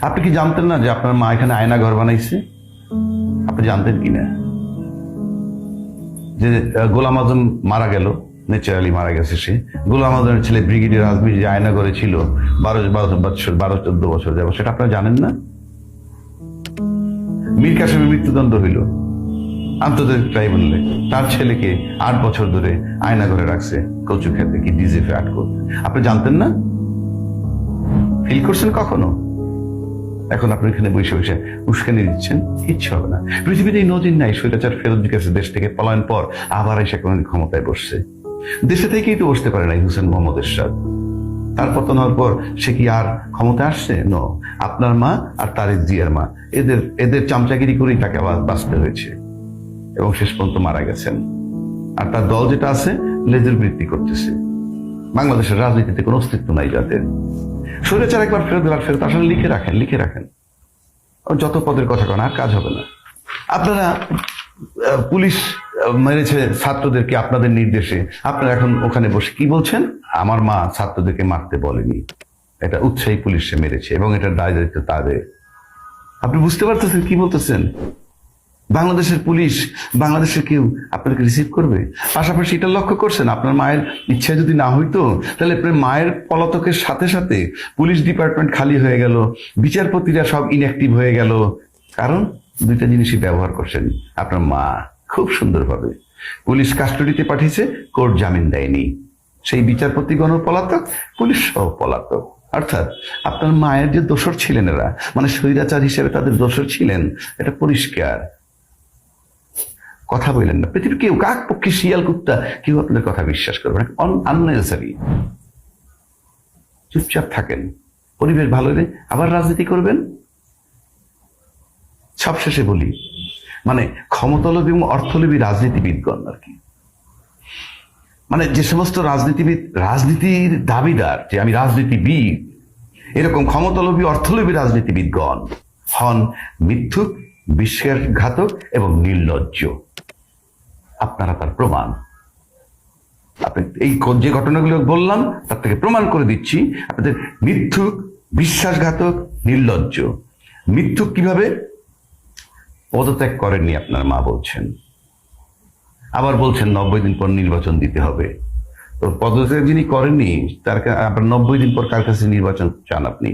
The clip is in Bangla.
আপনি কি জানতেন না যে আপনার মা এখানে আয়না ঘর বানাইছে? আপনি জানতেন কিনা যে গোলাম আজম মারা গেল, ন্যাচারালি মারা গেছে সে। গোলাম আজমের ছেলে ব্রিগেডিয়ার আজমি যে আয়না ঘরে ছিল 12-14 বছর যাবো, সেটা আপনারা জানেন না? মীর কাসেমের মৃত্যুদণ্ড হইল আন্তর্জাতিক ট্রাইব্যুনালে, তার ছেলেকে 8 বছর ধরে আয়না ঘরে রাখছে কচু খেতে কি ডিজেফে আটক। আপনি জানতেন না? ফিল করছেন কখনো? এখন আপনি এখানে বসে বসে উস্কানি দিচ্ছেন, কিচ্ছু হবে না। পৃথিবীতে এই নজির নাই স্বৈরাচার ফেরত গেছে দেশ থেকে পলায়ন পর আবার এসে কোন ক্ষমতায় বসছে। দেশে থেকেই তো বসতে পারে নাই হুসেন মোহাম্মদ এরশাদ। তার পতন হওয়ার পর সে কি আর ক্ষমতায় আসছে? নো। আপনার মা আর তারেক জিয়ার মা এদের চামচাগিরি করেই তাকে আবার বাঁচতে হয়েছে এবং শেষ পর্যন্ত মারা গেছেন। আর তার দল যেটা আছে লেজের বৃত্তি করতেছে। বাংলাদেশের রাজনীতিতে কোনো অস্তিত্ব নাই যাদের। স্বৈরাচার একবার ফেরত আসলে লিখে রাখেন যত পদের কথা কেন, আর কাজ হবে না। আপনারা পুলিশ মেরেছে ছাত্রদেরকে আপনাদের নির্দেশে, আপনারা এখন ওখানে বসে কি বলছেন? আমার মা ছাত্রদেরকে মারতে বলেনি, এটা উৎসাহী পুলিশে মেরেছে এবং এটার দায় দায়িত্ব তাদের। আপনি বুঝতে পারতেছেন কি বলতেছেন? বাংলাদেশের পুলিশ, বাংলাদেশের কেউ আপনাকে রিসিভ করবে? পাশাপাশি এটা লক্ষ্য করছেন, আপনার মায়ের ইচ্ছা যদি না হইতো তাহলে আপনার মায়ের পলাতকের সাথে সাথে পুলিশ ডিপার্টমেন্ট খালি হয়ে গেল, বিচারপতিরা সব ইনঅ্যাক্টিভ হয়ে গেল। কারণ দুইটা জিনিসই ব্যবহার করছেন আপনার মা খুব সুন্দরভাবে। পুলিশ কাস্টডিতে পাঠিয়েছে, কোর্ট জামিন দেয়নি, সেই বিচারপতিগণ পলাতক, পুলিশ সহ পলাতক। অর্থাৎ আপনার মায়ের যে দোসর ছিলেন এরা, মানে স্বৈরাচার হিসেবে তাদের দোসর ছিলেন, এটা পরিষ্কার। কথা বললেন না, পৃথিবীর কেউ কাক পক্ষে শিয়াল কুত্তা কেউ আপনাদের কথা বিশ্বাস করবে না, আননেসেসারি। চুপচাপ থাকেন, পরিবেশ ভালো হলে আবার রাজনীতি করবেন। সবশেষে বলি, মানে ক্ষমতালোভী এবং অর্থলোভী রাজনীতিবিদগণ আর কি, মানে যে সমস্ত রাজনীতিবিদ রাজনীতির দাবিদার যে আমি রাজনীতিবিদ, এরকম ক্ষমতালোভী অর্থলোভী রাজনীতিবিদগণ হন মিথ্যুক, বিশ্বাসঘাতক এবং নির্লজ্জ। আপনারা তার প্রমাণ। আপনি এই যে ঘটনাগুলো বললাম তার থেকে প্রমাণ করে দিচ্ছি আপনাদের মিথ্যুক, বিশ্বাসঘাতক, নির্লজ্জ। মিথ্যুক কিভাবে? পদত্যাগ করেননি আপনার মা বলছেন, আবার বলছেন 90 দিন পর নির্বাচন দিতে হবে। তো পদত্যাগ যিনি করেননি তার আপনার 90 দিন পর কার কাছে নির্বাচন চান আপনি?